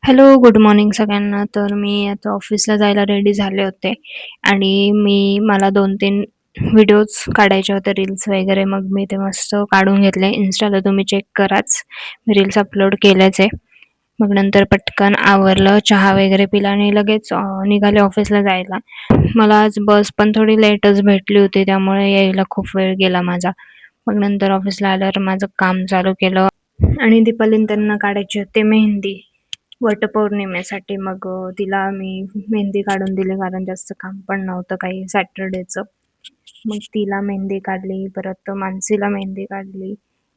Hello, good morning सगळ्यांना. तर मी आता ऑफिसला जायला रेडी झाले होते आणि मला 2-3 व्हिडिओज काढायचे होते, रील्स वगैरे. मग मी ते मस्त काढून घेतले. Instaला तुम्ही चेक कराच. मी रील्स अपलोड केल्याच आहे. मग नंतर पटकन आवरलं, चहा वगैरे पिला आणि लगेच निघाले ऑफिसला जायला. मला आज बस पण थोडी लेटच भेटली होती, त्यामुळे यायला खूप वेळ गेला माझा. मग नंतर ऑफिसला आल्यावर माझं काम चालू केलं आणि दीपालीला त्यांना काढायची होती मेहंदी. वटपौर्णिमेसाठी. मग तिला मी मेहंदी काढून दिली कारण जास्त काम पण नव्हतं काही सॅटर्डेचं. मग तिला मेहंदी काढली, परत मानसीला मेहंदी काढली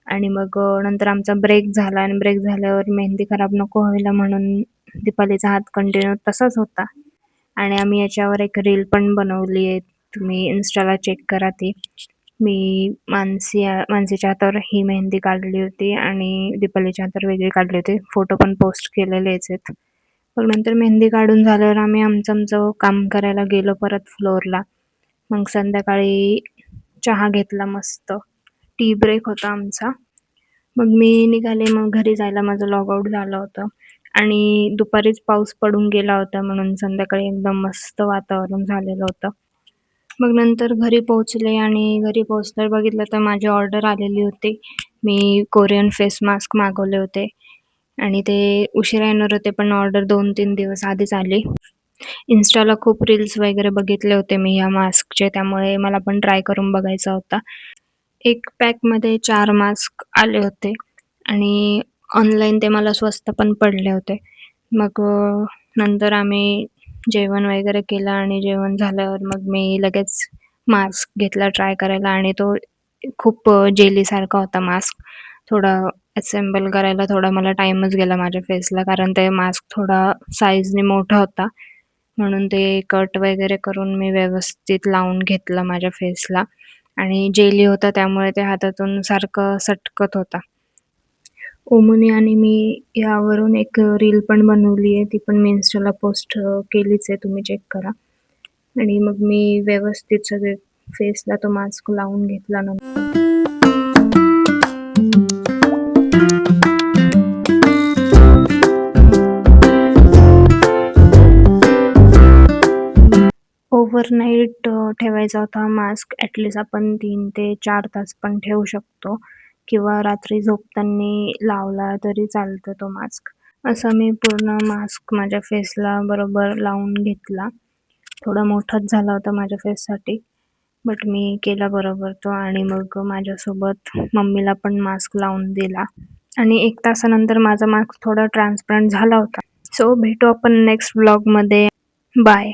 आणि मग नंतर आमचा ब्रेक झाला आणि ब्रेक झाल्यावर मेहंदी खराब नको व्हायला म्हणून दीपालीचा हात कंटिन्यू तसाच होता आणि आम्ही याच्यावर एक रील पण बनवली आहे. तुम्ही Instaला चेक करा ती. मी मानसीच्या हातावर ही मेहंदी काढली होती आणि दीपालीच्या हातावर वेगळी काढली होती. फोटो पण पोस्ट केलेलेच आहेत. मग नंतर मेहंदी काढून झाल्यावर आम्ही आमचं काम करायला गेलो परत फ्लोअरला. मग संध्याकाळी चहा घेतला मस्त. टी ब्रेक होता आमचा. मग मी निघाले. मग घरी जायला माझं लॉग आउट झालं होतं आणि दुपारीच पाऊस पडून गेला होता म्हणून संध्याकाळी एकदम मस्त वातावरण झालेलं होतं. मग नंतर घरी पोहोचले आणि घरी पोहोचल्यावर बघितलं तर माझी ऑर्डर आलेली होती. मी कोरियन फेस मास्क मागवले होते आणि ते उशिरा येणार होते, पण ऑर्डर 2-3 दिवस आधीच आली. Instaला खूप रील्स वगैरे बघितले होते मी या मास्कचे, त्यामुळे मला पण ट्राय करून बघायचा होता. एक पॅकमध्ये 4 मास्क आले होते आणि ऑनलाईन ते मला स्वस्त पण पडले होते. मग नंतर आम्ही जेवण वगैरे केलं आणि जेवण झाल्यावर मग मी लगेच मास्क घेतला ट्राय करायला आणि तो खूप जेलीसारखा होता मास्क. थोडा असेंबल करायला थोडा मला टाईमच गेला माझ्या फेसला, कारण ते मास्क थोडा साईजने मोठा होता. म्हणून ते कट वगैरे करून मी व्यवस्थित लावून घेतलं माझ्या फेसला आणि जेली होता त्यामुळे ते हातातून सारखं सटकत होता. ओमनी आणि मी यावरून एक रील पण बनवली आहे. ती पण मी Instaला पोस्ट केलीच आहे. तुम्ही चेक करा. आणि मग मी व्यवस्थित सगळे फेसला तो मास्क लावून घेतला नंतर. ओव्हरनाईट ठेवायचा होता मास्क. आपण 3 ते 4 तास पण ठेवू शकतो किंवा रात्री झोपताना लावला तरी चालतो तो मास्क. असा मी पूर्ण मास्क माझ्या फेसला बरोबर लावून घेतला. थोडा मोठाच झाला होता माझ्या फेससाठी, बट मी केला बरोबर तो आणि मग माझ्यासोबत मम्मीला पण मास्क लावून दिला आणि 1 तासानंतर माझा मास्क थोडा ट्रान्सपरंट झाला होता. सो भेटू आपण नेक्स्ट व्लॉगमध्ये. बाय.